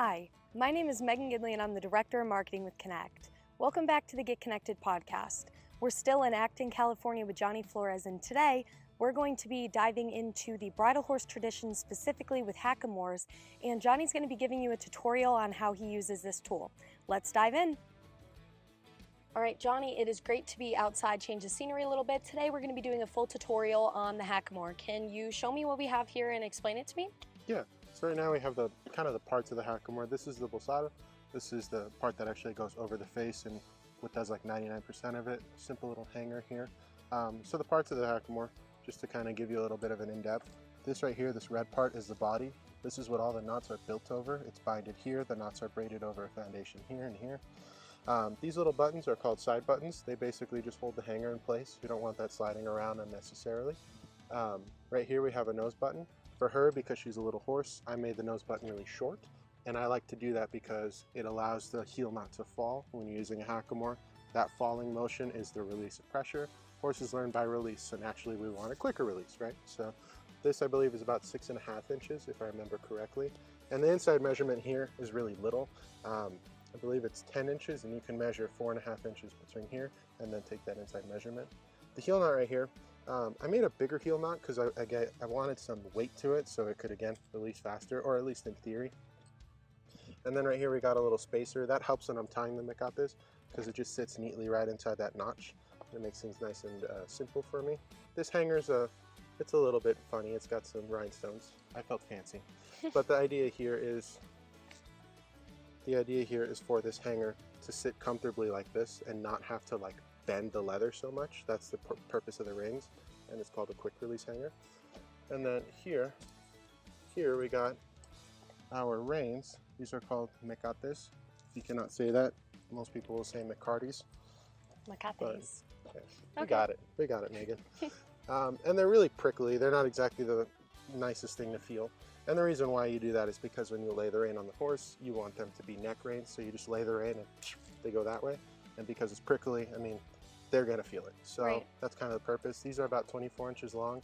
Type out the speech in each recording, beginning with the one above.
Hi, my name is Megan Gidley and I'm the Director of Marketing with Connect. Welcome back to the Get Connected podcast. We're still in Acton, California with Johnny Flores, and today we're going to be diving into the bridle horse tradition, specifically with Hackamores, and Johnny's going to be giving you a tutorial on how he uses this tool. Let's dive in. All right, Johnny, it is great to be outside, change the scenery a little bit. Today we're going to be doing a full tutorial on the Hackamore. Can you show me what we have here and explain it to me? Yeah, so right now we have the parts of the Hackamore. This is the bolsada. This is the part that actually goes over the face and what does like 99% of it. Simple little hanger here. So the parts of the Hackamore, just to kind of give you a little bit of an in-depth. This right here, this red part is the body. This is what all the knots are built over. It's binded here. The knots are braided over a foundation here and here. These little buttons are called side buttons. They basically just hold the hanger in place. You don't want that sliding around unnecessarily. Right here we have a nose button. For her, because she's a little horse, I made the nose button really short. And I like to do that because it allows the heel knot to fall when you're using a Hackamore. That falling motion is the release of pressure. Horses learn by release, so naturally we want a quicker release, right? So this, I believe, is about 6.5 inches, if I remember correctly. And the inside measurement here is really little. I believe it's 10 inches, and you can measure 4.5 inches between here and then take that inside measurement. The heel knot right here, I made a bigger heel knot because I wanted some weight to it so it could, again, release faster, or at least in theory. And then right here we got a little spacer. That helps when I'm tying the mecates because it just sits neatly right inside that notch. It makes things nice and simple for me. This hanger's it's a little bit funny. It's got some rhinestones. I felt fancy. But the idea here is for this hanger to sit comfortably like this and not have to like bend the leather so much. That's the purpose of the rings, and it's called a quick release hanger. And then here we got our reins. These are called mecates. If you cannot say that, most people will say mecartes. Mecates. Yes, we got it, Megan. And they're really prickly. They're not exactly the nicest thing to feel. And the reason why you do that is because when you lay the rein on the horse, you want them to be neck reins, so you just lay the rein and they go that way. And because it's prickly, I mean, they're gonna feel it. So That's kind of the purpose. These are about 24 inches long.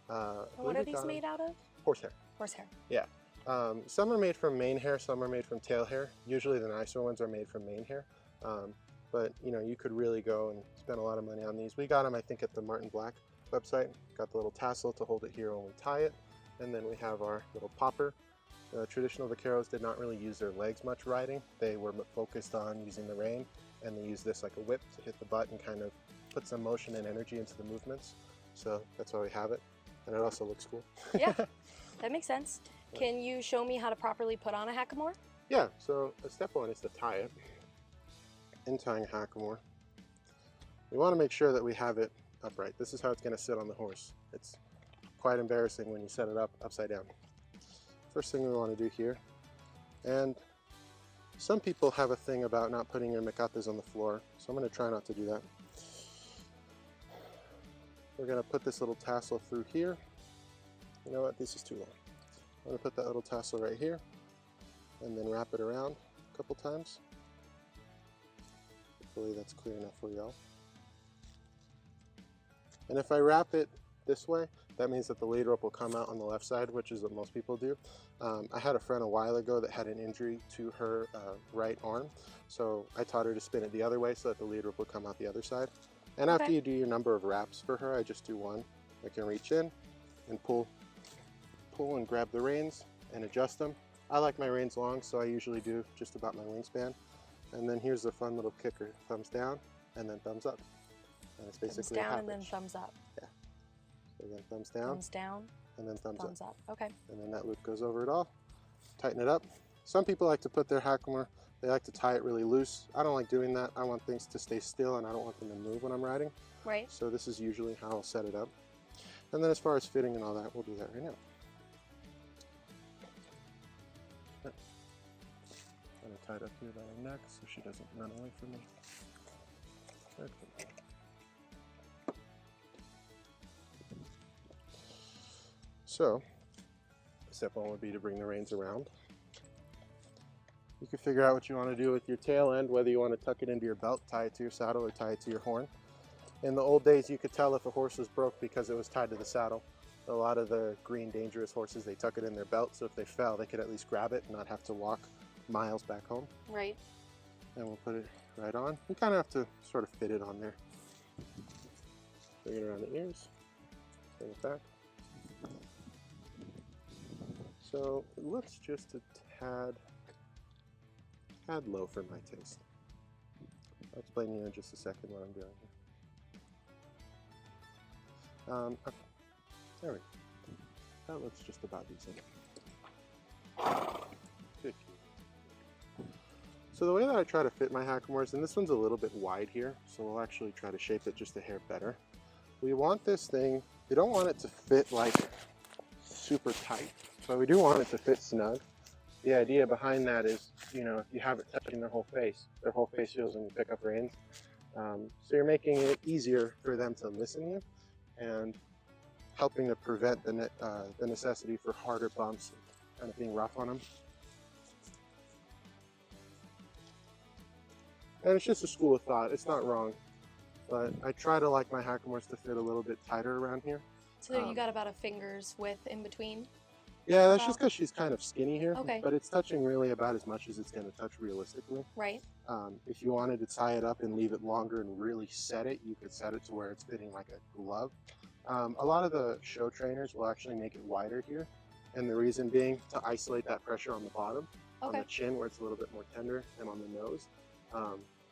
What are these made out of? Horsehair. Horsehair. Yeah. Some are made from mane hair, some are made from tail hair. Usually the nicer ones are made from mane hair. But you know, you could really go and spend a lot of money on these. We got them, I think, at the Martin Black website. Got the little tassel to hold it here when we tie it. And then we have our little popper. The traditional vaqueros did not really use their legs much riding. They were focused on using the rein, and they used this like a whip to hit the butt and kind of put some motion and energy into the movements. So that's why we have it. And it also looks cool. Yeah, that makes sense. Can you show me how to properly put on a Hackamore? Yeah, so step one is to tie it. In tying a Hackamore, we want to make sure that we have it upright. This is how it's going to sit on the horse. It's quite embarrassing when you set it up upside down. First thing we want to do here, and some people have a thing about not putting your mecates on the floor, so I'm going to try not to do that. We're going to put this little tassel through here. You know what, this is too long. I'm going to put that little tassel right here and then wrap it around a couple times. Hopefully that's clear enough for y'all. And if I wrap it this way, that means that the lead rope will come out on the left side, which is what most people do. I had a friend a while ago that had an injury to her right arm, so I taught her to spin it the other way so that the lead rope will come out the other side. And after you do your number of wraps for her, I just do one. I can reach in and pull and grab the reins and adjust them. I like my reins long, so I usually do just about my wingspan. And then here's the fun little kicker: thumbs down and then thumbs up. And it's basically thumbs down and then thumbs up. Yeah. So again, thumbs down, and then thumbs up. Okay. And then that loop goes over it all. Tighten it up. Some people like to put their Hackamore, they like to tie it really loose. I don't like doing that. I want things to stay still, and I don't want them to move when I'm riding. Right. So this is usually how I'll set it up. And then as far as fitting and all that, we'll do that right now. I'm going to tie it up here by her neck so she doesn't run away from me. So, step one would be to bring the reins around. You can figure out what you want to do with your tail end, whether you want to tuck it into your belt, tie it to your saddle, or tie it to your horn. In the old days, you could tell if a horse was broke because it was tied to the saddle. A lot of the green, dangerous horses, they tuck it in their belt, so if they fell, they could at least grab it and not have to walk miles back home. Right. And we'll put it right on. You kind of have to sort of fit it on there. Bring it around the ears, bring it back. So it looks just a tad low for my taste. I'll explain to you in just a second what I'm doing here. Okay. There we go. That looks just about decent. Good. So the way that I try to fit my Hackamores, and this one's a little bit wide here, so we'll actually try to shape it just a hair better. We want this thing, we don't want it to fit like super tight, but we do want it to fit snug. The idea behind that is, you know, if you have it touching their whole face feels when you pick up reins. So you're making it easier for them to listen to you and helping to prevent the necessity for harder bumps, kind of being rough on them. And it's just a school of thought, it's not wrong, but I try to like my Hackamores to fit a little bit tighter around here. So you got about a finger's width in between? Yeah, that's just because she's kind of skinny here, okay. But it's touching really about as much as it's going to touch realistically. Right. If you wanted to tie it up and leave it longer and really set it, you could set it to where it's fitting like a glove. A lot of the show trainers will actually make it wider here, and the reason being to isolate that pressure on the bottom, okay. on the chin where it's a little bit more tender, and on the nose.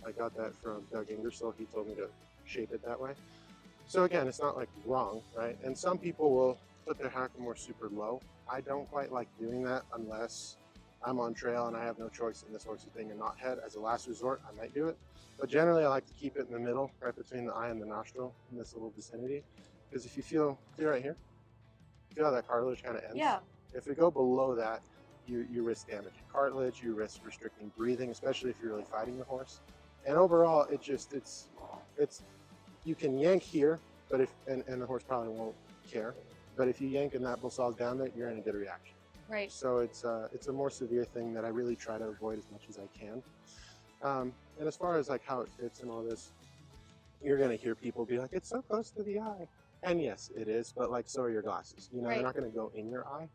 I got that from Doug Ingersoll. He told me to shape it that way. So again, it's not like wrong, right? And some people will put their Hackamore super low. I don't quite like doing that unless I'm on trail and I have no choice and this horse is being a knothead. As a last resort, I might do it. But generally, I like to keep it in the middle, right between the eye and the nostril in this little vicinity. Because if you feel right here, feel how that cartilage kind of ends? Yeah. If we go below that, you risk damaging cartilage, you risk restricting breathing, especially if you're really fighting the horse. And overall, it's you can yank here, but and the horse probably won't care. But if you yank and that bull saw's down there, you're in a good reaction. Right. So it's a more severe thing that I really try to avoid as much as I can. And as far as like how it fits and all this, you're gonna hear people be like, "It's so close to the eye," and yes, it is. But like, so are your glasses. You know, right. They're not gonna go in your eye.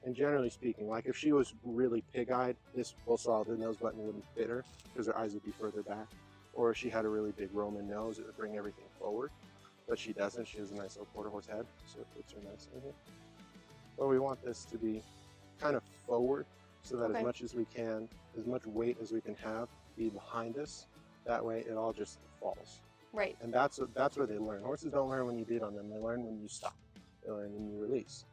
And generally speaking, like if she was really pig-eyed, this bull saw, the nose button wouldn't fit her because her eyes would be further back. Or if she had a really big Roman nose, it would bring everything forward. But she doesn't. She has a nice little quarter horse head, so it fits her nice in here. But we want this to be kind of forward so that as much as we can, as much weight as we can have, be behind us. That way it all just falls. Right. And that's where they learn. Horses don't learn when you beat on them. They learn when you stop. They learn when you release.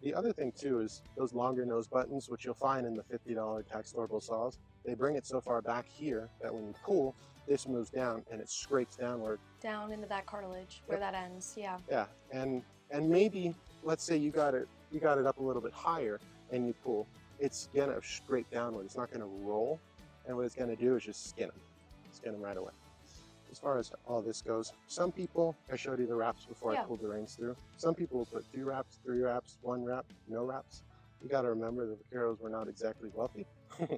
The other thing too is those longer nose buttons, which you'll find in the $50 tax store bull saws. They bring it so far back here that when you pull, this moves down and it scrapes downward. Down into that cartilage where that ends, yeah. Yeah, and maybe, let's say you got it up a little bit higher and you pull, it's gonna scrape downward. It's not gonna roll, and what it's gonna do is just skin them right away. As far as all this goes, some people, I showed you the wraps before I pulled the reins through. Some people will put 2 wraps, 3 wraps, 1 wrap, no wraps. You got to remember the vaqueros were not exactly wealthy,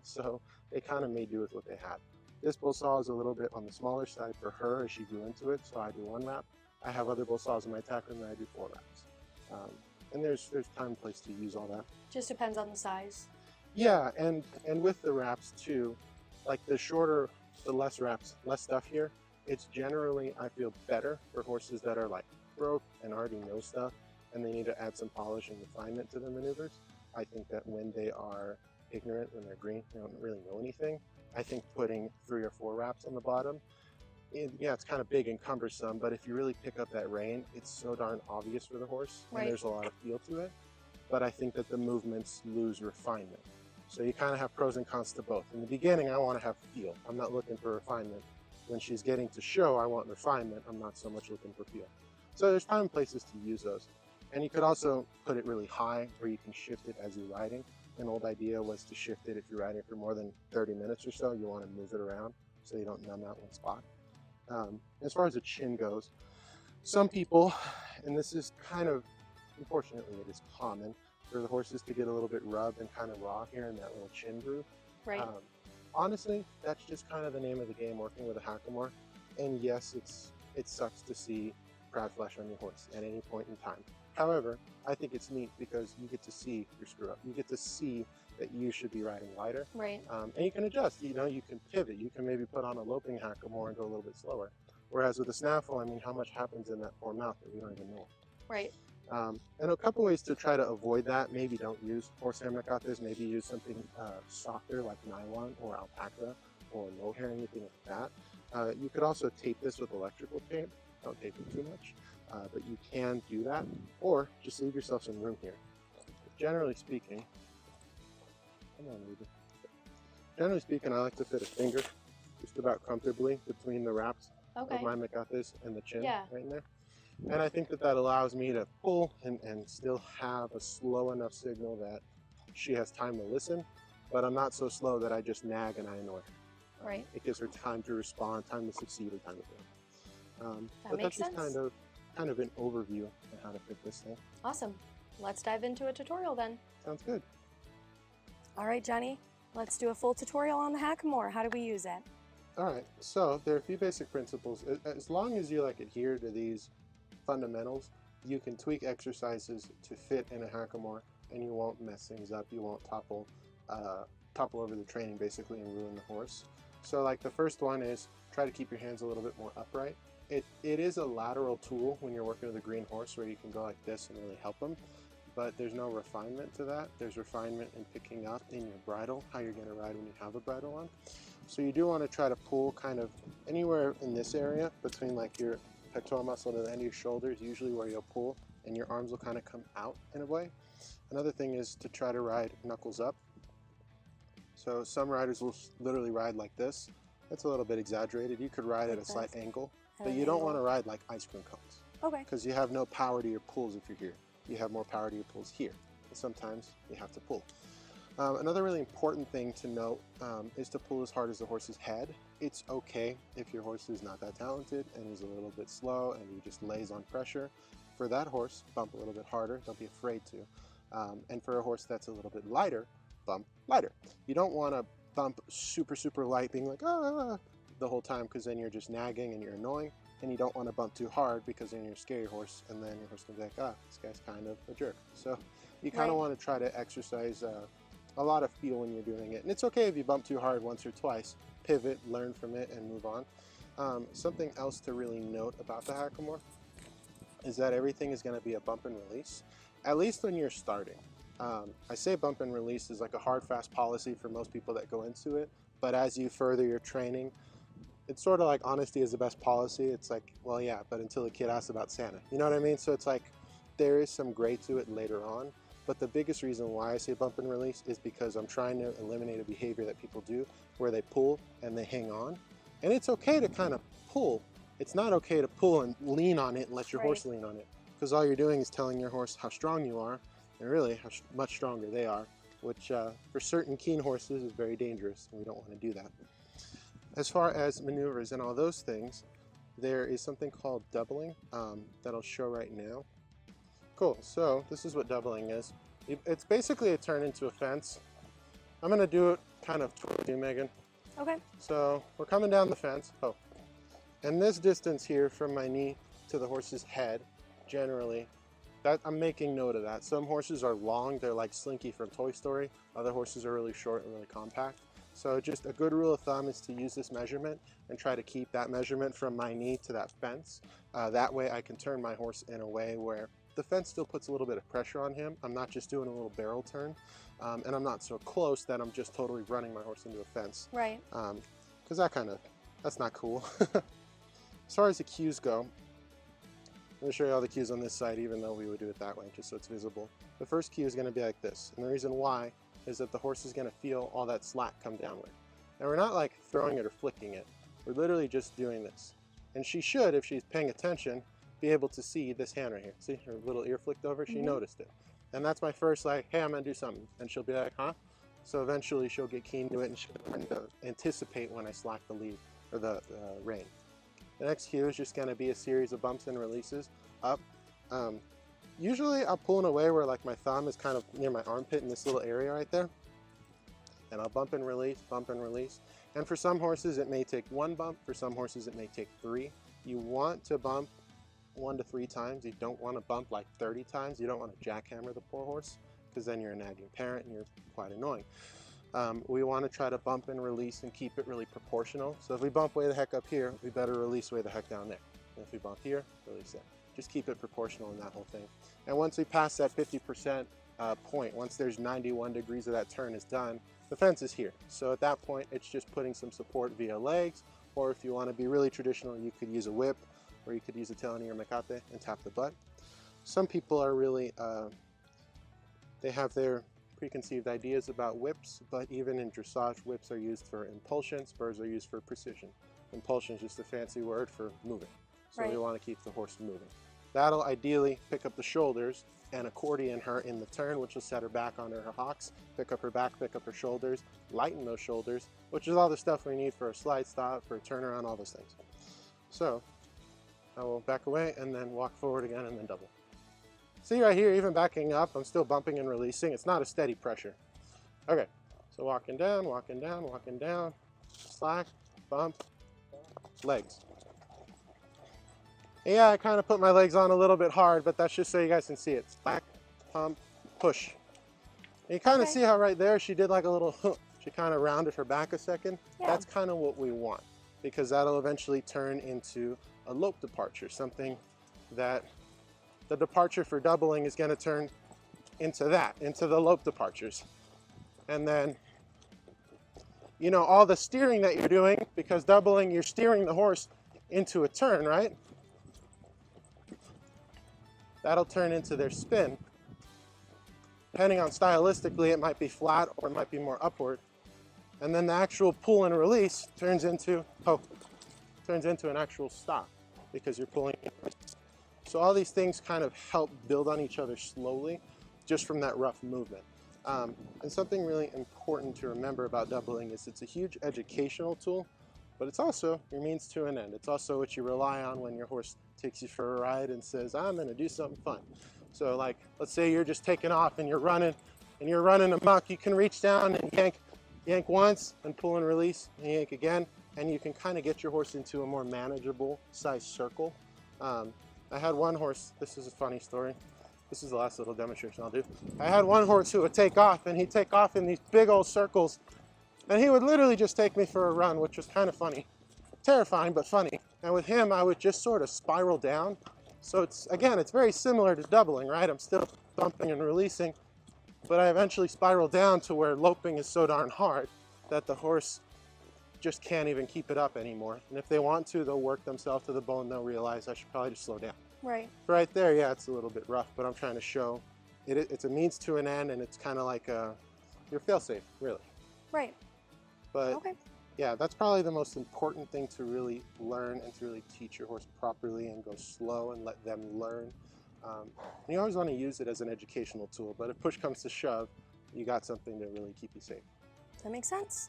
so they kind of made do with what they had. This bull saw is a little bit on the smaller side for her as she grew into it, so I do 1 wrap. I have other bull saws in my tack room that I do 4 wraps. And there's time and place to use all that. Just depends on the size. Yeah, and with the wraps too, like the shorter, the less wraps, less stuff here, it's generally, I feel, better for horses that are like broke and already know stuff and they need to add some polish and refinement to their maneuvers. I think that when they are ignorant, when they're green, they don't really know anything, I think putting 3 or 4 wraps on the bottom, it's kind of big and cumbersome, but if you really pick up that rein, it's so darn obvious for the horse, and there's a lot of feel to it. But I think that the movements lose refinement. So you kind of have pros and cons to both. In the beginning, I want to have feel. I'm not looking for refinement. When she's getting to show, I want refinement. I'm not so much looking for feel. So there's time and places to use those. And you could also put it really high where you can shift it as you're riding. An old idea was to shift it if you're riding for more than 30 minutes or so. You want to move it around so you don't numb out one spot. As far as the chin goes, some people, and this is kind of, unfortunately it is common, for the horses to get a little bit rubbed and kind of raw here in that little chin groove. Right. Honestly, that's just kind of the name of the game working with a Hackamore. And yes, it sucks to see proud flesh on your horse at any point in time. However, I think it's neat because you get to see your screw up. You get to see that you should be riding lighter. Right. And you can adjust, you know, you can pivot. You can maybe put on a loping Hackamore and go a little bit slower. Whereas with a snaffle, I mean, how much happens in that poor mouth that we don't even know. Right. And a couple ways to try to avoid that, maybe don't use horsehair mecates, maybe use something softer like nylon or alpaca or mohair, anything like that. You could also tape this with electrical tape. Don't tape it too much, but you can do that, or just leave yourself some room here. Generally speaking, come on, Ruby. Generally speaking, I like to fit a finger just about comfortably between the wraps of my mecates and the chin right in there. And I think that that allows me to pull and still have a slow enough signal that she has time to listen, but I'm not so slow that I just nag and I annoy her. Right. It gives her time to respond, time to succeed, or time to fail. That makes sense. That's just kind of an overview of how to fit this thing. Awesome. Let's dive into a tutorial then. Sounds good. All right, Johnny, let's do a full tutorial on the Hackamore. How do we use it? All right, so there are a few basic principles. As long as you adhere to these fundamentals, you can tweak exercises to fit in a Hackamore and you won't mess things up. You won't topple over the training basically and ruin the horse. So like the first one is try to keep your hands a little bit more upright. It is a lateral tool when you're working with a green horse where you can go like this and really help them, but there's no refinement to that. There's refinement in picking up in your bridle, how you're going to ride when you have a bridle on. So you do want to try to pull kind of anywhere in this area between like your pectoral muscle to the end of your shoulders, usually where you'll pull and your arms will kind of come out in a way. Another thing is to try to ride knuckles up. So some riders will literally ride like this. That's a little bit exaggerated. You could ride at a slight angle, but you don't want to ride like ice cream cones. Okay. Because you have no power to your pulls if you're here. You have more power to your pulls here. And sometimes you have to pull. Another really important thing to note is to pull as hard as the horse's head. It's okay if your horse is not that talented and is a little bit slow and he just lays on pressure. For that horse, bump a little bit harder. Don't be afraid to. And for a horse that's a little bit lighter, bump lighter. You don't want to bump super, super light, being like, ah, the whole time, because then you're just nagging and you're annoying. And you don't want to bump too hard because then you're a scary horse and then your horse can be like, ah, this guy's kind of a jerk. So you kind of want to try to exercise a lot of feel when you're doing it. And it's okay if you bump too hard once or twice. Pivot, learn from it, and move on. Something else to really note about the Hackamore is that everything is going to be a bump and release, at least when you're starting. I say bump and release is like a hard, fast policy for most people that go into it, but as you further your training, it's sort of like honesty is the best policy. It's like, well, yeah, but until the kid asks about Santa. You know what I mean? So it's like there is some gray to it later on. But the biggest reason why I say bump and release is because I'm trying to eliminate a behavior that people do where they pull and they hang on. And it's okay to kind of pull. It's not okay to pull and lean on it and let your horse lean on it. Because all you're doing is telling your horse how strong you are and really how much stronger they are, which for certain keen horses is very dangerous and we don't want to do that. As far as maneuvers and all those things, there is something called doubling that I'll show right now. Cool, so this is what doubling is. It's basically a turn into a fence. I'm gonna do it kind of towards you, Megan. Okay. So we're coming down the fence. Oh, and this distance here from my knee to the horse's head, generally, that I'm making note of that. Some horses are long, they're like Slinky from Toy Story. Other horses are really short and really compact. So just a good rule of thumb is to use this measurement and try to keep that measurement from my knee to that fence. That way I can turn my horse in a way where the fence still puts a little bit of pressure on him. I'm not just doing a little barrel turn, and I'm not so close that I'm just totally running my horse into a fence. Right. Because that's not cool. As far as the cues go, I'm going to show you all the cues on this side, even though we would do it that way, just so it's visible. The first cue is going to be like this, and the reason why is that the horse is going to feel all that slack come downward. Now we're not like throwing it or flicking it. We're literally just doing this. And she should, if she's paying attention, be able to see this hand right here. See her little ear flicked over? She noticed it. And that's my first like, hey, I'm gonna do something. And she'll be like, huh? So eventually she'll get keen to it and she'll kind of anticipate when I slack the lead or the rein. The next cue is just gonna be a series of bumps and releases up. Usually I'll pull in a way where like my thumb is kind of near my armpit in this little area right there. And I'll bump and release, bump and release. And for some horses it may take one bump, for some horses it may take 3. You want to bump 1 to 3 times. You don't want to bump like 30 times. You don't want to jackhammer the poor horse, because then you're a nagging parent and you're quite annoying. We want to try to bump and release and keep it really proportional. So if we bump way the heck up here, we better release way the heck down there. And if we bump here, release there. Just keep it proportional in that whole thing. And once we pass that 50% point, once there's 91 degrees of that turn is done, the fence is here. So at that point, it's just putting some support via legs, or if you want to be really traditional, you could use a whip, or you could use a teleni or mecate and tap the butt. Some people are really, they have their preconceived ideas about whips, but even in dressage, whips are used for impulsion, spurs are used for precision. Impulsion is just a fancy word for moving. So we want to keep the horse moving. That'll ideally pick up the shoulders and accordion her in the turn, which will set her back onto her hocks, pick up her back, pick up her shoulders, lighten those shoulders, which is all the stuff we need for a slide stop, for a turnaround, all those things. So I will back away and then walk forward again and then double. See right here, even backing up, I'm still bumping and releasing. It's not a steady pressure. Okay, so walking down, walking down, walking down, slack, bump, legs. Yeah, I kind of put my legs on a little bit hard, but that's just so you guys can see it. Slack, pump, push. And you kind of see how right there she did like a little hook. She kind of rounded her back a second. Yeah. That's kind of what we want, because that'll eventually turn into a lope departure, something that the departure for doubling is going to turn into that, into the lope departures. And then, you know, all the steering that you're doing, because doubling, you're steering the horse into a turn, right? That'll turn into their spin. Depending on stylistically, it might be flat or it might be more upward. And then the actual pull and release turns into an actual stop, because you're pulling. So all these things kind of help build on each other slowly, just from that rough movement. And something really important to remember about doubling is it's a huge educational tool, but it's also your means to an end. It's also what you rely on when your horse takes you for a ride and says, I'm gonna do something fun. So like, let's say you're just taking off and you're running amok, you can reach down and yank once and pull and release, and yank again, and you can kind of get your horse into a more manageable size circle. I had one horse, this is a funny story. This is the last little demonstration I'll do. I had one horse who would take off, and he'd take off in these big old circles, and he would literally just take me for a run, which was kind of funny. Terrifying, but funny. And with him, I would just sort of spiral down. So it's very similar to doubling, right? I'm still bumping and releasing, but I eventually spiral down to where loping is so darn hard that the horse just can't even keep it up anymore. And if they want to, they'll work themselves to the bone. They'll realize I should probably just slow down. Right. Right there, yeah, it's a little bit rough, but I'm trying to show it's a means to an end, and it's kind of like your fail-safe, really. Right. But yeah, that's probably the most important thing to really learn and to really teach your horse properly and go slow and let them learn. And you always want to use it as an educational tool, but if push comes to shove, you got something to really keep you safe. That makes sense.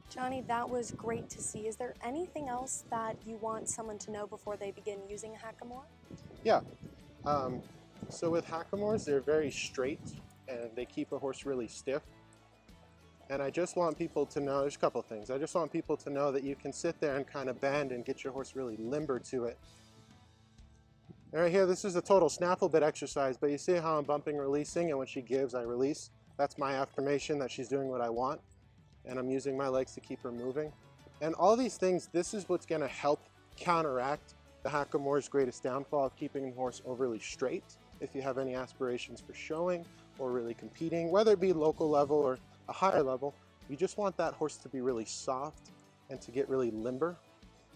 Johnny, that was great to see. Is there anything else that you want someone to know before they begin using a Hackamore? Yeah. So with Hackamores, they're very straight and they keep a horse really stiff. And I just want people to know, there's a couple things. I just want people to know that you can sit there and kind of bend and get your horse really limber to it. And right here, this is a total snaffle bit exercise, but you see how I'm bumping, releasing, and when she gives, I release. That's my affirmation that she's doing what I want. And I'm using my legs to keep her moving. And all these things, this is what's going to help counteract the Hackamore's greatest downfall of keeping the horse overly straight. If you have any aspirations for showing or really competing, whether it be local level or a higher level, you just want that horse to be really soft and to get really limber.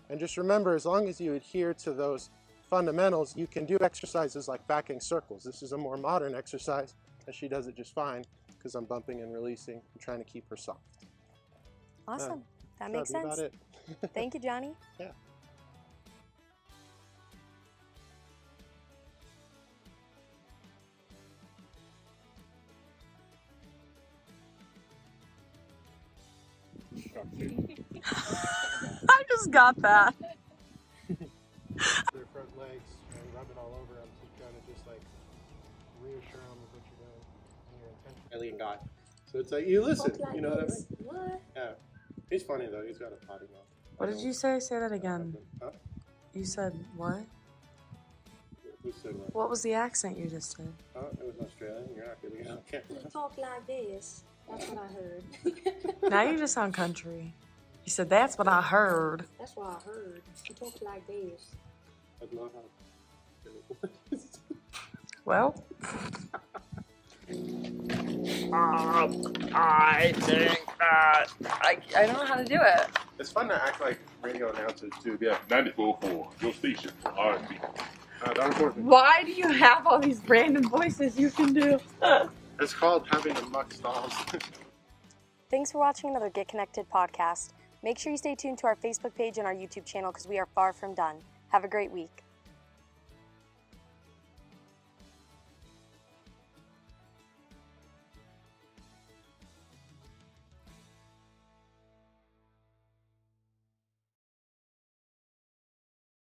And just remember, as long as you adhere to those fundamentals, you can do exercises like backing circles. This is a more modern exercise, and she does it just fine because I'm bumping and releasing and trying to keep her soft. Awesome. That makes sense. About it. Thank you, Johnny. Yeah. I just got that. Their front legs and rub it all over them to kind of just like reassure them of what you're doing and your intention. Alien guy. So it's like, you listen, you know what I mean? What? Yeah. He's funny though, he's got a potty mouth. What did you say? Say that again. Huh? You said what? Who said what? What was the accent you just did? Oh, it was Australian. You're not getting it on camera. You talk like this. That's what I heard. Now you just sound country. You said, that's what I heard. That's what I heard. You talk like this. I don't know how. Well, I think that I don't know how to do it. It's fun to act like radio announcers too. Yeah. 94.4, your station for R&B. That important. Why do you have all these random voices you can do? It's called having a muck stalls. Thanks for watching another Get Connected podcast. Make sure you stay tuned to our Facebook page and our YouTube channel because we are far from done. Have a great week.